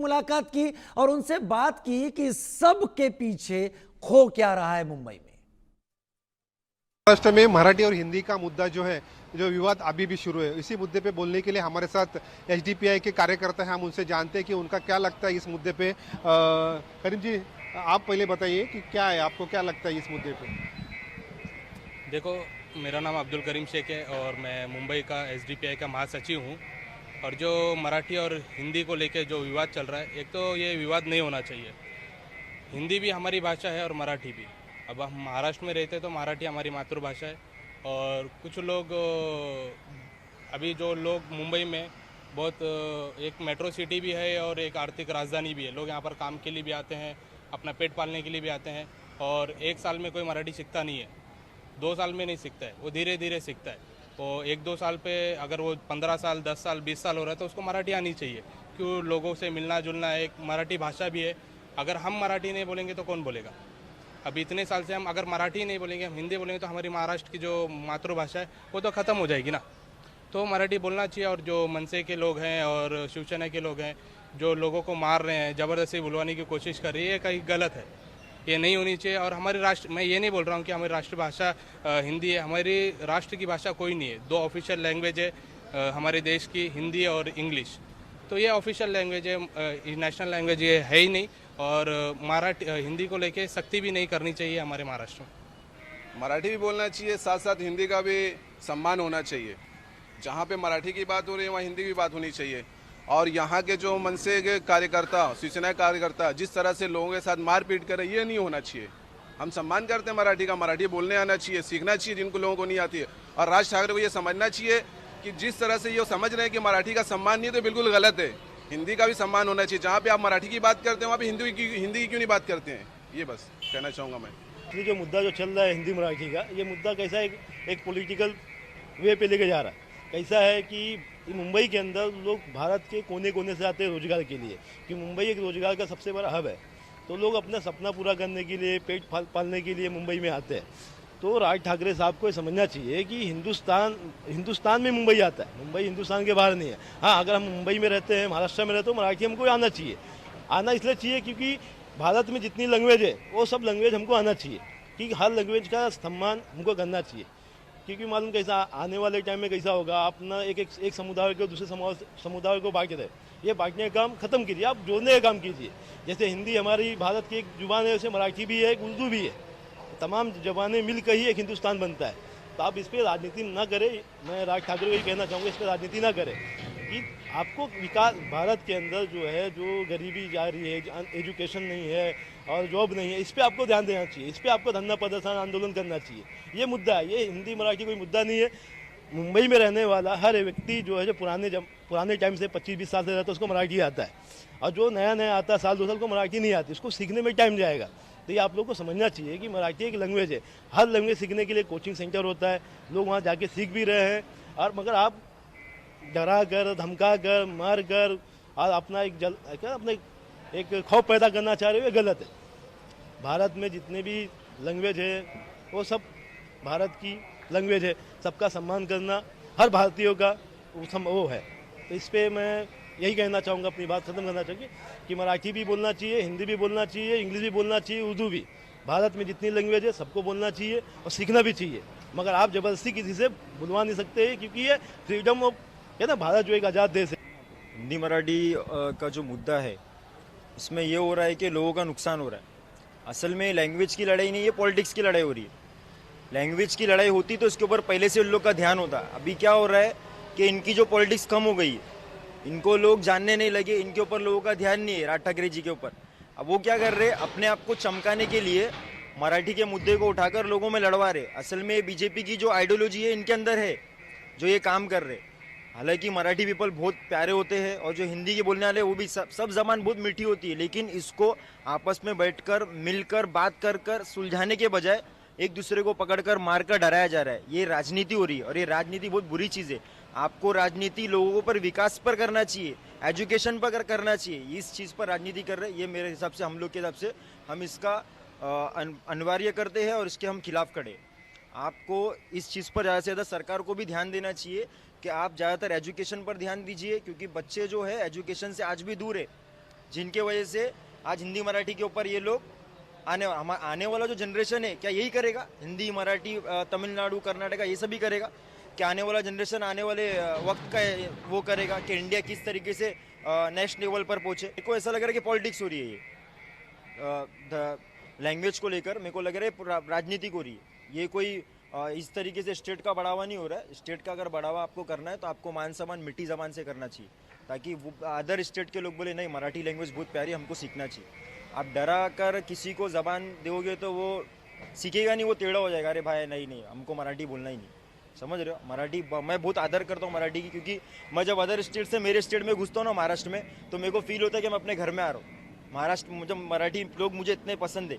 मुलाकात की और उनसे बात की कि सब के पीछे खो क्या रहा है मुंबई में। महाराष्ट्र में मराठी और हिंदी का मुद्दा जो है, जो विवाद अभी भी शुरू है, इसी मुद्दे पे बोलने के लिए हमारे साथ एसडीपीआई के कार्यकर्ता हैं। हम उनसे जानते हैं कि उनका क्या लगता है इस मुद्दे पे। करीम जी, आप पहले बताइए कि क्या है, आपको क्या लगता है इस मुद्दे पे। देखो, मेरा नाम अब्दुल करीम शेख है और मैं मुंबई का एसडीपीआई का महासचिव हूँ। और जो मराठी और हिंदी को लेके जो विवाद चल रहा है, एक तो ये विवाद नहीं होना चाहिए। हिंदी भी हमारी भाषा है और मराठी भी। अब हम महाराष्ट्र में रहते हैं तो मराठी हमारी मातृभाषा है। और कुछ लोग अभी जो लोग मुंबई में बहुत एक मेट्रो सिटी भी है और एक आर्थिक राजधानी भी है, लोग यहाँ पर काम के लिए भी आते हैं, अपना पेट पालने के लिए भी आते हैं। और एक साल में कोई मराठी सीखता नहीं है, 2 साल में नहीं सीखता है, वो धीरे धीरे सीखता है। तो 1-2 साल पे अगर वो 15 साल 10 साल 20 साल हो रहा है तो उसको मराठी आनी चाहिए, क्यों लोगों से मिलना जुलना एक मराठी भाषा भी है। अगर हम मराठी नहीं बोलेंगे तो कौन बोलेगा। अभी इतने साल से हम अगर मराठी नहीं बोलेंगे, हम हिंदी बोलेंगे, तो हमारी महाराष्ट्र की जो मातृभाषा है वो तो ख़त्म हो जाएगी ना। तो मराठी बोलना चाहिए। और जो मनसे के लोग हैं और शिवसेना के लोग हैं जो लोगों को मार रहे हैं, ज़बरदस्ती बुलवाने की कोशिश कर रही है, ये कहीं गलत है, ये नहीं होनी चाहिए। और हमारी मैं ये नहीं बोल रहा हूँ कि हमारी राष्ट्रभाषा हिंदी है, हमारी राष्ट्र की भाषा कोई नहीं है। 2 ऑफिशियल लैंग्वेज है हमारे देश की, हिंदी और इंग्लिश। तो ये ऑफिशियल लैंग्वेज है, नेशनल लैंग्वेज ये है ही नहीं। और मराठी हिंदी को लेके सख्ती भी नहीं करनी चाहिए हमारे महाराष्ट्र में। मराठी भी बोलना चाहिए, साथ साथ हिंदी का भी सम्मान होना चाहिए। जहाँ पे मराठी की बात हो रही है वहाँ हिंदी की बात होनी चाहिए। और यहाँ के जो मनसे के कार्यकर्ता, शिवसेना कार्यकर्ता जिस तरह से लोगों के साथ मारपीट कर रहे, ये नहीं होना चाहिए। हम सम्मान करते हैं मराठी का, मराठी बोलने आना चाहिए, सीखना चाहिए जिनको लोगों को नहीं आती है। और राज ठाकरे को ये समझना चाहिए कि जिस तरह से ये समझ रहे हैं कि मराठी का सम्मान नहीं, तो बिल्कुल गलत है। हिंदी का भी सम्मान होना चाहिए। जहाँ पे आप मराठी की बात करते हैं वहाँ पे हिंदी की क्यों नहीं बात करते हैं, ये बस कहना चाहूँगा मैं। ये जो मुद्दा जो चल रहा है हिंदी मराठी का, ये मुद्दा कैसा एक पॉलिटिकल वे पे लेके जा रहा है। कैसा है कि मुंबई के अंदर लोग भारत के कोने कोने से आते हैं रोजगार के लिए, कि मुंबई एक रोजगार का सबसे बड़ा हब है। तो लोग अपना सपना पूरा करने के लिए, पेट पालने के लिए मुंबई में आते हैं। तो राज ठाकरे साहब को समझना चाहिए कि हिंदुस्तान में मुंबई आता है, मुंबई हिंदुस्तान के बाहर नहीं है। हाँ, अगर हम मुंबई में रहते हैं, महाराष्ट्र में रहते हो, मराठी हमको आना चाहिए। आना इसलिए चाहिए क्योंकि भारत में जितनी लैंग्वेज है वो सब लैंग्वेज हमको आना चाहिए, कि हर लैंग्वेज का सम्मान हमको करना चाहिए। क्योंकि मालूम कैसा आने वाले टाइम में कैसा होगा, आप ना एक समुदाय को दूसरे समुदाय को बांट रहे, ये बांटने का काम खत्म कीजिए, आप जोड़ने का काम कीजिए। जैसे हिंदी हमारी भारत की एक जुबान है, वैसे मराठी भी है, उर्दू भी है। तमाम जबानें मिलकर ही एक हिंदुस्तान बनता है। तो आप इस पर राजनीति ना करें। मैं राज ठाकरे को ये कहना चाहूँगा, इस पर राजनीति ना करें कि आपको विकास, भारत के अंदर जो है जो गरीबी जा रही है, एजुकेशन नहीं है और जॉब नहीं है, इस पर आपको ध्यान देना चाहिए। इस पर आपको धरना प्रदर्शन आंदोलन करना चाहिए। ये मुद्दा है, ये हिंदी मराठी कोई मुद्दा नहीं है। मुंबई में रहने वाला हर व्यक्ति जो है, जो पुराने टाइम से 25-20 साल से रहता है, उसको मराठी आता है। और जो नया नया आता है, साल 2 साल को मराठी नहीं आती, उसको सीखने में टाइम जाएगा। तो ये आप लोग को समझना चाहिए कि मराठी एक लैंग्वेज है। हर लैंग्वेज सीखने के लिए कोचिंग सेंटर होता है, लोग वहाँ जाके सीख भी रहे हैं। और मगर आप डरा कर, धमका कर, मार कर और अपना अपने एक खौफ पैदा करना चाह रहे हो, ये गलत है। भारत में जितने भी लैंग्वेज है वो सब भारत की लैंग्वेज है। सबका सम्मान करना हर भारतीयों का वो है। तो इस पर मैं यही कहना चाहूँगा, अपनी बात खत्म करना चाहूँगी कि मराठी भी बोलना चाहिए, हिंदी भी बोलना चाहिए, इंग्लिश भी बोलना चाहिए, उर्दू भी। भारत में जितनी लैंग्वेज है सबको बोलना चाहिए और सीखना भी चाहिए। मगर आप ज़बरदस्ती किसी से बुलवा नहीं सकते, क्योंकि ये फ्रीडम ऑफ है ना, भारत जो एक आज़ाद देश है। हिंदी मराठी का जो मुद्दा है, इसमें ये हो रहा है कि लोगों का नुकसान हो रहा है। असल में लैंग्वेज की लड़ाई नहीं है, पॉलिटिक्स की लड़ाई हो रही है। लैंग्वेज की लड़ाई होती तो इसके ऊपर पहले से उन लोग का ध्यान होता। अभी क्या हो रहा है कि इनकी जो पॉलिटिक्स कम हो गई है, इनको लोग जानने नहीं लगे, इनके ऊपर लोगों का ध्यान नहीं है, राज ठाकरे जी के ऊपर। अब वो क्या कर रहे हैं, अपने आप को चमकाने के लिए मराठी के मुद्दे को उठाकर लोगों में लड़वा रहे। असल में बीजेपी की जो आइडियोलॉजी है इनके अंदर है, जो ये काम कर रहे। हालांकि मराठी पीपल बहुत प्यारे होते हैं और जो हिंदी के बोलने वाले वो भी सब जबान बहुत मीठी होती है, लेकिन इसको आपस में बैठकर मिलकर बात कर कर सुलझाने के बजाय एक दूसरे को पकड़कर मारकर डराया जा रहा है। ये राजनीति हो रही है और ये राजनीति बहुत बुरी चीज़ है। आपको राजनीति लोगों पर विकास पर करना चाहिए, एजुकेशन पर करना चाहिए। इस चीज़ पर राजनीति कर रहे हैं, ये मेरे हिसाब से, हम लोग के हिसाब से हम इसका अनिवार्य करते हैं और इसके हम खिलाफ खड़े। आपको इस चीज़ पर ज़्यादा से ज़्यादा सरकार को भी ध्यान देना चाहिए कि आप ज़्यादातर एजुकेशन पर ध्यान दीजिए, क्योंकि बच्चे जो है एजुकेशन से आज भी दूर है। जिनके वजह से आज हिंदी मराठी के ऊपर ये लोग आने वाला जो जनरेशन है क्या यही करेगा? हिंदी मराठी तमिलनाडु कर्नाटका ये सभी करेगा क्या? आने वाला जनरेशन आने वाले वक्त का वो करेगा कि इंडिया किस तरीके से नेक्स्ट लेवल पर पहुंचे? मेरे को ऐसा लग रहा है कि पॉलिटिक्स हो रही है ये लैंग्वेज को लेकर। मेरे को लग रहा है राजनीतिक हो रही है ये। कोई इस तरीके से स्टेट का बढ़ावा नहीं हो रहा है। स्टेट का अगर बढ़ावा आपको करना है तो आपको मान सम्मान मिट्टी जबान से करना चाहिए, ताकि वो अदर स्टेट के लोग बोले नहीं मराठी लैंग्वेज बहुत प्यारी, हमको सीखना चाहिए। आप डरा कर किसी को जबान दोगे तो वो सीखेगा नहीं, वो टेढ़ा हो जाएगा, अरे भाई नहीं हमको मराठी बोलना ही नहीं। समझ रहे हो? मराठी मैं बहुत आदर करता हूँ मराठी की, क्योंकि मैं जब अदर स्टेट से मेरे स्टेट में घुसता हूँ ना, महाराष्ट्र में, तो मेरे को फील होता है कि मैं अपने घर में आ रहा हूँ। महाराष्ट्र मुझे मराठी लोग मुझे इतने पसंद है,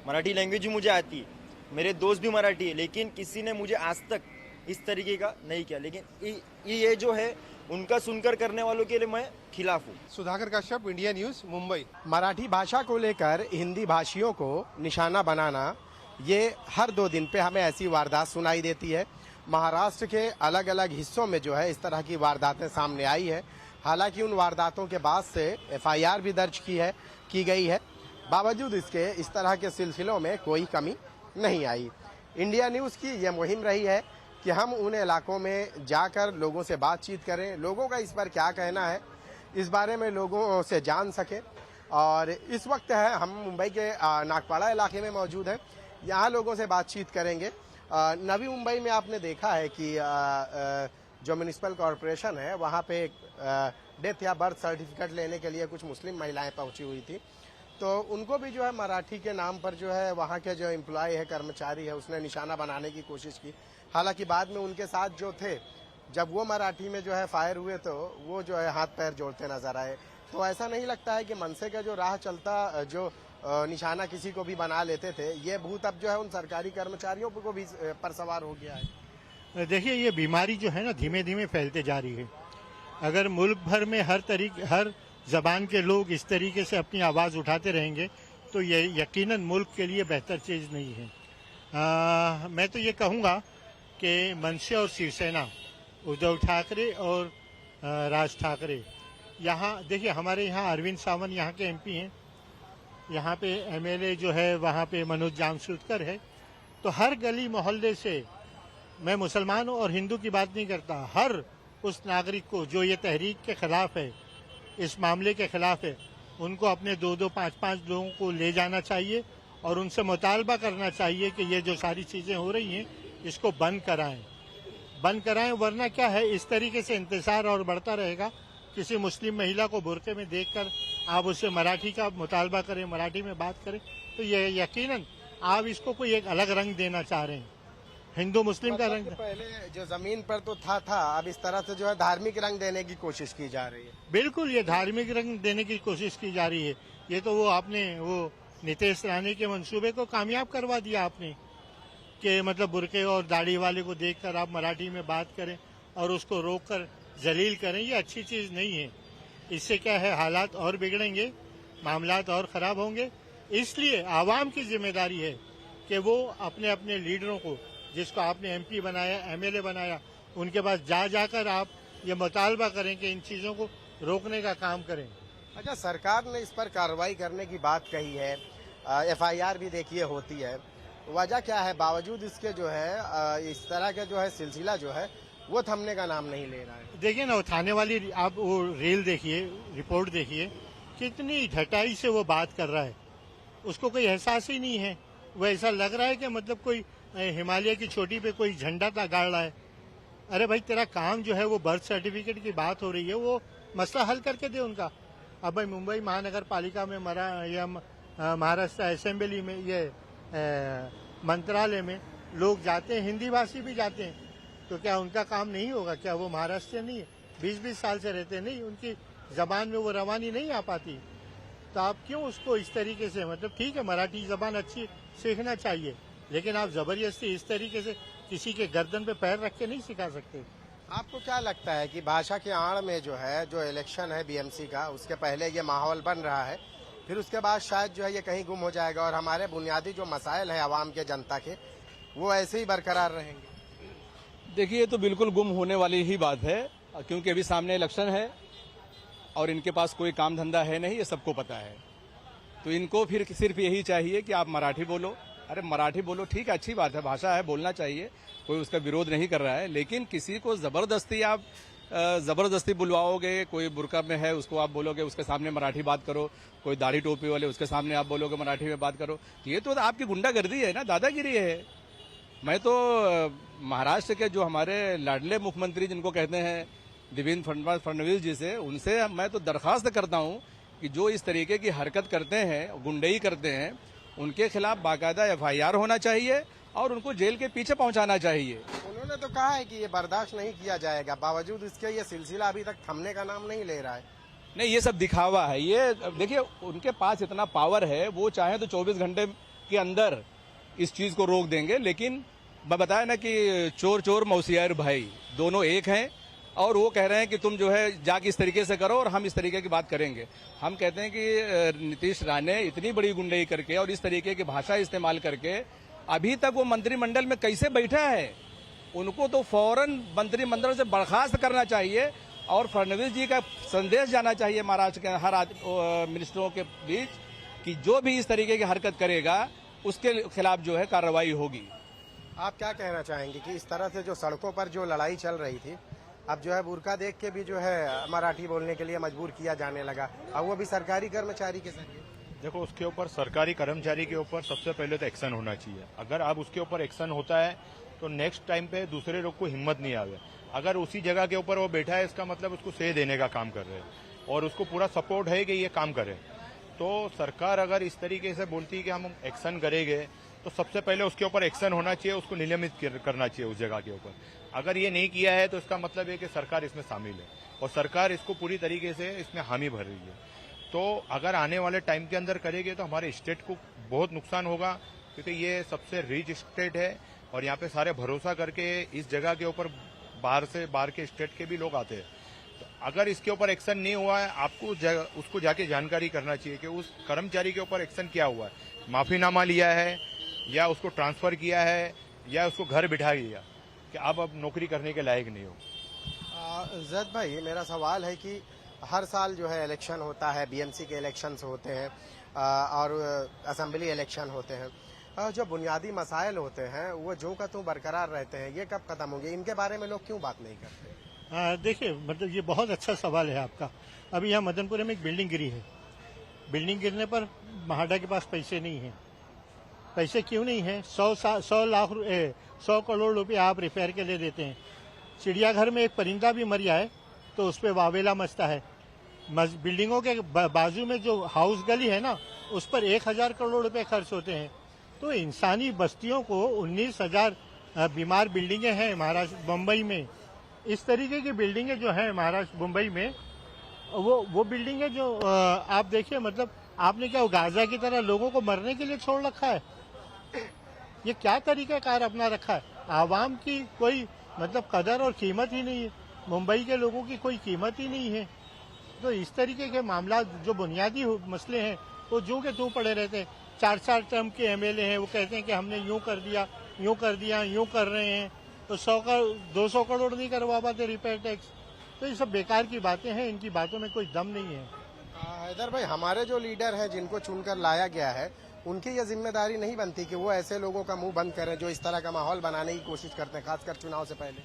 मराठी लैंग्वेज भी मुझे आती है, मेरे दोस्त भी मराठी है, लेकिन किसी ने मुझे आज तक इस तरीके का नहीं किया। लेकिन ये जो है उनका सुनकर करने वालों के लिए मैं खिलाफ हूँ। Sudhakar Kashyap, India News, Mumbai. मराठी भाषा को लेकर हिंदी भाषियों को निशाना बनाना, ये हर 2 दिन पे हमें ऐसी वारदात सुनाई देती है। महाराष्ट्र के अलग अलग हिस्सों में जो है इस तरह की वारदातें सामने आई है। हालांकि उन वारदातों के बाद से FIR भी दर्ज की गई है। बावजूद इसके इस तरह के सिलसिलों में कोई कमी नहीं आई। इंडिया न्यूज़ की यह मुहिम रही है कि हम उन इलाकों में जाकर लोगों से बातचीत करें, लोगों का इस पर क्या कहना है, इस बारे में लोगों से जान सकें। और इस वक्त हम मुंबई के नागपाड़ा इलाके में मौजूद हैं, यहाँ लोगों से बातचीत करेंगे। नवी मुंबई में आपने देखा है कि जो म्यूनिसिपल कॉरपोरेशन है वहाँ पे डेथ या बर्थ सर्टिफिकेट लेने के लिए कुछ मुस्लिम महिलाएं पहुंची हुई थी, तो उनको भी जो है मराठी के नाम पर जो है वहाँ के जो एम्प्लॉय है, कर्मचारी है, उसने निशाना बनाने की कोशिश की। हालांकि बाद में उनके साथ जो थे, जब वो मराठी में जो है फायर हुए तो वो जो है हाथ पैर जोड़ते नजर आए। तो ऐसा नहीं लगता है कि मनसे का जो राह चलता जो निशाना किसी को भी बना लेते थे, ये भूत अब जो है उन सरकारी कर्मचारियों को भी पर सवार हो गया है? देखिए, ये बीमारी जो है ना धीमे धीमे फैलते जा रही है। अगर मुल्क भर में हर जबान के लोग इस तरीके से अपनी आवाज़ उठाते रहेंगे तो ये यकीनन मुल्क के लिए बेहतर चीज़ नहीं है। मैं तो ये कहूँगा कि मनसे और शिवसेना, उद्धव ठाकरे और राज ठाकरे, यहाँ देखिए हमारे यहाँ अरविंद सावंत यहाँ के MP हैं, यहाँ पे MLA जो है वहाँ पे मनोज जामशूदकर है। तो हर गली मोहल्ले से, मैं मुसलमान और हिंदू की बात नहीं करता, हर उस नागरिक को जो ये तहरीक के खिलाफ है, इस मामले के खिलाफ है, उनको अपने 2-2, 5-5 लोगों को ले जाना चाहिए और उनसे मुतालबा करना चाहिए कि ये जो सारी चीज़ें हो रही हैं इसको बंद कराएं। वरना क्या है, इस तरीके से इंतजार और बढ़ता रहेगा। किसी मुस्लिम महिला को बुरके में देखकर आप उससे मराठी का मुतालबा करें, मराठी में बात करें, तो ये यकीनन आप इसको कोई एक अलग रंग देना चाह रहे हैं, हिंदू मुस्लिम का रंग। पहले जो जमीन पर तो था, अब इस तरह से जो है धार्मिक रंग देने की कोशिश की जा रही है। बिल्कुल, ये धार्मिक रंग देने की कोशिश की जा रही है। ये तो वो आपने वो नितेश राणे के मंसूबे को कामयाब करवा दिया आपने, कि मतलब बुरके और दाढ़ी वाले को देखकर आप मराठी में बात करें और उसको रोककर जलील करें। ये अच्छी चीज नहीं है। इससे क्या है, हालात और बिगड़ेंगे, मामलात और खराब होंगे। इसलिए आवाम की जिम्मेदारी है कि वो अपने अपने लीडरों को, जिसको आपने MP बनाया, MLA बनाया, उनके पास जाकर आप ये मुतालबा करें कि इन चीज़ों को रोकने का काम करें। अच्छा, सरकार ने इस पर कार्रवाई करने की बात कही है, FIR भी देखिए होती है, वजह क्या है? बावजूद इसके जो है इस तरह का जो है सिलसिला जो है वो थमने का नाम नहीं ले रहा है। देखिए ना, थाने वाली आप वो रील देखिए, रिपोर्ट देखिए, कितनी ढटाई से वो बात कर रहा है, उसको कोई एहसास ही नहीं है। वो ऐसा लग रहा है कि मतलब कोई हिमालय की चोटी पे कोई झंडा गाड़ रहा है। अरे भाई, तेरा काम जो है वो बर्थ सर्टिफिकेट की बात हो रही है, वो मसला हल करके दे उनका। अब भाई मुंबई महानगर पालिका में महाराष्ट्र असेंबली में, ये मंत्रालय में लोग जाते हैं, हिंदी भाषी भी जाते हैं, तो क्या उनका काम नहीं होगा? क्या वो महाराष्ट्र नहीं है? 20-20 साल से रहते नहीं, उनकी जबान में वो रवानी नहीं आ पाती, तो आप क्यों उसको इस तरीके से, मतलब ठीक है मराठी जबान अच्छी सीखना चाहिए, लेकिन आप जबरदस्ती इस तरीके से किसी के गर्दन पे पैर रख के नहीं सिखा सकते। आपको क्या लगता है कि भाषा के आड़ में जो है, जो इलेक्शन है BMC का, उसके पहले ये माहौल बन रहा है, फिर उसके बाद शायद जो है ये कहीं गुम हो जाएगा और हमारे बुनियादी जो मसाइल है आवाम के, जनता के, वो ऐसे ही बरकरार रहेंगे? देखिए, ये तो बिल्कुल गुम होने वाली ही बात है, क्योंकि अभी सामने इलेक्शन है और इनके पास कोई काम धंधा है नहीं, ये सबको पता है। तो इनको फिर सिर्फ यही चाहिए कि आप मराठी बोलो। अरे मराठी बोलो, ठीक है, अच्छी बात है, भाषा है, बोलना चाहिए, कोई उसका विरोध नहीं कर रहा है, लेकिन किसी को जबरदस्ती आप जबरदस्ती बुलवाओगे। कोई बुरका में है उसको आप बोलोगे उसके सामने मराठी बात करो, कोई दाढ़ी टोपी वाले उसके सामने आप बोलोगे मराठी में बात करो, ये तो आपकी गुंडागर्दी है ना, दादागिरी है। मैं तो महाराष्ट्र के जो हमारे लाडले मुख्यमंत्री जिनको कहते हैं देवेंद्र फडणवीस जी से, उनसे मैं तो दरखास्त करता हूं कि जो इस तरीके की हरकत करते हैं, गुंडई करते हैं, उनके खिलाफ बाकायदा FIR होना चाहिए और उनको जेल के पीछे पहुंचाना चाहिए। उन्होंने तो कहा है कि ये बर्दाश्त नहीं किया जाएगा, बावजूद इसके ये सिलसिला अभी तक थमने का नाम नहीं ले रहा है। नहीं, ये सब दिखावा है। ये देखिए, उनके पास इतना पावर है, वो चाहे तो 24 घंटे के अंदर इस चीज को रोक देंगे, लेकिन मैं बताया ना कि चोर चोर मौसियार भाई दोनों एक हैं, और वो कह रहे हैं कि तुम जो है जाके इस तरीके से करो और हम इस तरीके की बात करेंगे। हम कहते हैं कि नीतीश राणे इतनी बड़ी गुंडई करके और इस तरीके की भाषा इस्तेमाल करके अभी तक वो मंत्रिमंडल में कैसे बैठा है? उनको तो फौरन मंत्रिमंडल से बर्खास्त करना चाहिए और फडणवीस जी का संदेश जाना चाहिए महाराष्ट्र के हर मिनिस्टरों के बीच कि जो भी इस तरीके की हरकत करेगा उसके खिलाफ जो है कार्रवाई होगी। आप क्या कहना चाहेंगे कि इस तरह से जो सड़कों पर जो लड़ाई चल रही थी, अब जो है बुर्का देख के भी जो है मराठी बोलने के लिए मजबूर किया जाने लगा, अब वो भी सरकारी कर्मचारी के जरिए? देखो, उसके ऊपर सरकारी कर्मचारी के ऊपर सबसे पहले तो एक्शन होना चाहिए। अगर अब उसके ऊपर एक्शन होता है तो नेक्स्ट टाइम पे दूसरे लोग को हिम्मत नहीं आवे। अगर उसी जगह के ऊपर वो बैठा है, इसका मतलब उसको सह देने का काम कर रहे हैं और उसको पूरा सपोर्ट है कि ये काम करे। तो सरकार अगर इस तरीके से बोलती है कि हम एक्शन करेंगे, तो सबसे पहले उसके ऊपर एक्शन होना चाहिए, उसको निलंबित करना चाहिए उस जगह के ऊपर। अगर ये नहीं किया है तो इसका मतलब है कि सरकार इसमें शामिल है और सरकार इसको पूरी तरीके से इसमें हामी भर रही है। तो अगर आने वाले टाइम के अंदर करेंगे तो हमारे स्टेट को बहुत नुकसान होगा, क्योंकि ये सबसे रिच स्टेट है और यहाँ पे सारे भरोसा करके इस जगह के ऊपर बाहर के स्टेट के भी लोग आते हैं। तो अगर इसके ऊपर एक्शन नहीं हुआ है, आपको उसको जाके जानकारी करना चाहिए कि उस कर्मचारी के ऊपर एक्शन क्या हुआ है, माफीनामा लिया है या उसको ट्रांसफर किया है या उसको घर बिठा दिया कि आप अब नौकरी करने के लायक नहीं हो। जैद भाई, मेरा सवाल है कि हर साल जो है इलेक्शन होता है, BMC के इलेक्शंस होते हैं और असेंबली इलेक्शन होते हैं, जो बुनियादी मसाइल होते हैं वो जो का त्यों बरकरार रहते हैं, ये कब खत्म होंगे? इनके बारे में लोग क्यों बात नहीं करते? देखिए, मतलब ये बहुत अच्छा सवाल है आपका। अभी यहाँ मदनपुर में एक बिल्डिंग गिरी है। बिल्डिंग गिरने पर महाडा के पास पैसे नहीं है। पैसे क्यों नहीं है? 100 करोड़ रुपए आप रिपेयर के लिए देते हैं। चिड़ियाघर में एक परिंदा भी मर जाए तो उस पर वावेला मचता है। बिल्डिंगों के बाजू में जो हाउस गली है ना, उस पर 1000 करोड़ रुपए खर्च होते हैं। तो इंसानी बस्तियों को 19,000 बीमार बिल्डिंगें हैं महाराष्ट्र मुंबई में। इस तरीके की बिल्डिंगें जो हैं महाराष्ट्र मुंबई में, वो बिल्डिंगें जो आप देखिए, मतलब आपने क्या गाजा की तरह लोगों को मरने के लिए छोड़ रखा है? ये क्या तरीकाकार अपना रखा है? आवाम की कोई मतलब कदर और कीमत ही नहीं है, मुंबई के लोगों की कोई कीमत ही नहीं है। तो इस तरीके के मामला जो बुनियादी मसले हैं वो जो के त्यों पड़े रहते हैं। 4 टर्म के MLA हैं, वो कहते हैं कि हमने यूं कर दिया, यूं कर दिया, यूं कर रहे हैं, तो 200 करोड़ नहीं करवा पाते रिपेयर टैक्स। तो ये सब बेकार की बातें हैं, इनकी बातों में कोई दम नहीं है। हैदर भाई, हमारे जो लीडर हैं जिनको चुनकर लाया गया है, उनकी ये जिम्मेदारी नहीं बनती कि वो ऐसे लोगों का मुंह बंद करें जो इस तरह का माहौल बनाने की कोशिश करते हैं, खासकर चुनाव से पहले?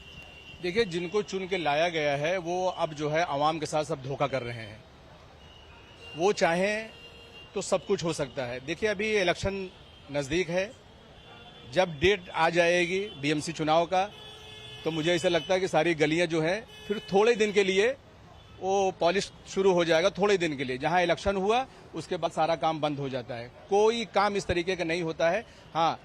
देखिए, जिनको चुन के लाया गया है वो अब जो है आवाम के साथ सब धोखा कर रहे हैं। वो चाहें तो सब कुछ हो सकता है। देखिए, अभी इलेक्शन नजदीक है, जब डेट आ जाएगी BMC चुनाव का, तो मुझे ऐसा लगता है कि सारी गलियां जो है फिर थोड़े दिन के लिए वो पॉलिश शुरू हो जाएगा। थोड़े दिन के लिए जहां इलेक्शन हुआ उसके बाद सारा काम बंद हो जाता है। कोई काम इस तरीके का नहीं होता है। हाँ,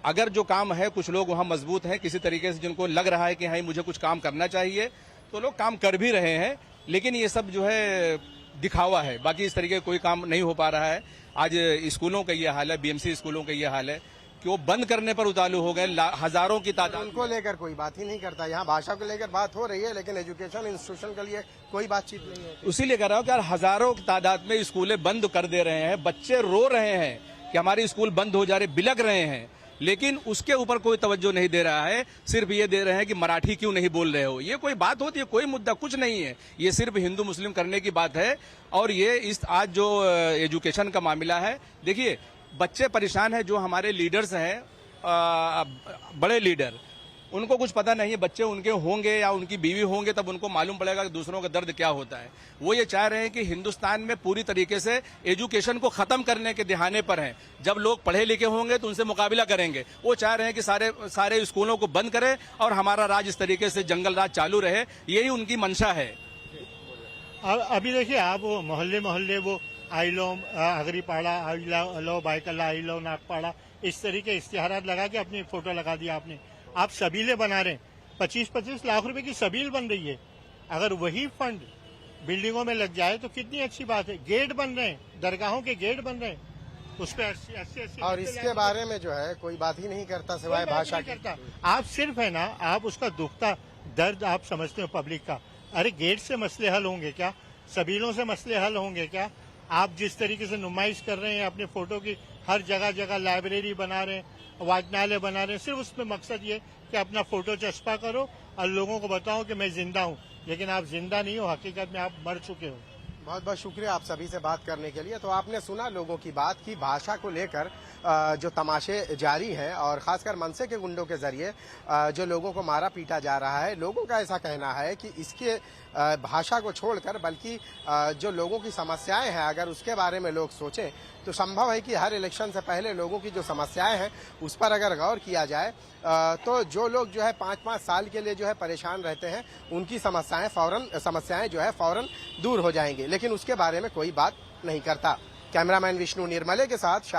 अगर जो काम है, कुछ लोग वहां मजबूत हैं किसी तरीके से, जिनको लग रहा है कि हाँ मुझे कुछ काम करना चाहिए, तो लोग काम कर भी रहे हैं। लेकिन ये सब जो है दिखावा है, बाकी इस तरीके कोई काम नहीं हो पा रहा है। आज स्कूलों का ये हाल है, BMC स्कूलों का ये हाल है कि वो बंद करने पर उतारू हो गए, हजारों की तादाद। उनको लेकर कोई बात ही नहीं करता। यहाँ भाषा को लेकर बात हो रही है, लेकिन एजुकेशन इंस्टीट्यूशन के लिए कोई बातचीत नहीं है। उसीलिए कह रहा हूँ कि यार, हजारों की तादाद में स्कूलें बंद कर दे रहे हैं, बच्चे रो रहे हैं कि हमारे स्कूल बंद हो जा रहे, बिलक रहे हैं। लेकिन उसके ऊपर कोई तवज्जो नहीं दे रहा है। सिर्फ ये दे रहे हैं कि मराठी क्यों नहीं बोल रहे हो। ये कोई बात होती है? कोई मुद्दा कुछ नहीं है। ये सिर्फ हिंदू मुस्लिम करने की बात है। और ये इस आज जो एजुकेशन का मामला है, देखिए बच्चे परेशान हैं, जो हमारे लीडर्स हैं, बड़े लीडर, उनको कुछ पता नहीं है। बच्चे उनके होंगे या उनकी बीवी होंगे, तब उनको मालूम पड़ेगा कि दूसरों का दर्द क्या होता है। वो ये चाह रहे हैं कि हिंदुस्तान में पूरी तरीके से एजुकेशन को खत्म करने के दिहाने पर हैं। जब लोग पढ़े लिखे होंगे तो उनसे मुकाबला करेंगे। वो चाह रहे हैं कि सारे स्कूलों को बंद करें और हमारा राज इस तरीके से जंगल राज चालू रहे। यही उनकी मंशा है। अभी देखिए आप मोहल्ले मोहल्ले वो आई लो हगरीपाड़ा, आई लो बाइकल्ला, आई लो नागपाड़ा, इस तरीके इश्तिहारात लगा के अपनी फोटो लगा दिया आपने। आप सबीले बना रहे हैं, 25-25 लाख रुपए की सबील बन रही है। अगर वही फंड बिल्डिंगों में लग जाए तो कितनी अच्छी बात है। गेट बन रहे हैं, दरगाहों के गेट बन रहे हैं, उस पर 80 और इसके बारे में जो है कोई बात ही नहीं करता सिवाय भाषा की। आप सिर्फ है ना, आप उसका दुखता दर्द आप समझते हो पब्लिक का। अरे गेट से मसले हल होंगे क्या? सबीलों से मसले हल होंगे क्या? आप जिस तरीके से नुमाइश कर रहे हैं अपने फोटो की, हर जगह जगह लाइब्रेरी बना रहे हैं, वाचनालय बना रहे हैं, सिर्फ उसमें मकसद ये कि अपना फोटो चस्पा करो और लोगों को बताओ कि मैं जिंदा हूँ। लेकिन आप जिंदा नहीं हो, हकीकत में आप मर चुके हो। बहुत बहुत शुक्रिया आप सभी से बात करने के लिए। तो आपने सुना लोगों की बात की भाषा को लेकर जो तमाशे जारी हैं और खासकर मनसे के गुंडों के जरिए जो लोगों को मारा पीटा जा रहा है। लोगों का ऐसा कहना है कि इसके भाषा को छोड़कर बल्कि जो लोगों की समस्याएं हैं अगर उसके बारे में लोग सोचें तो संभव है कि हर इलेक्शन से पहले लोगों की जो समस्याएं हैं उस पर अगर गौर किया जाए तो जो लोग जो है 5-5 साल के लिए जो है परेशान रहते हैं उनकी समस्याएं जो है फौरन दूर हो जाएंगी। लेकिन उसके बारे में कोई बात नहीं करता। कैमरामैन विष्णु निर्मले के साथ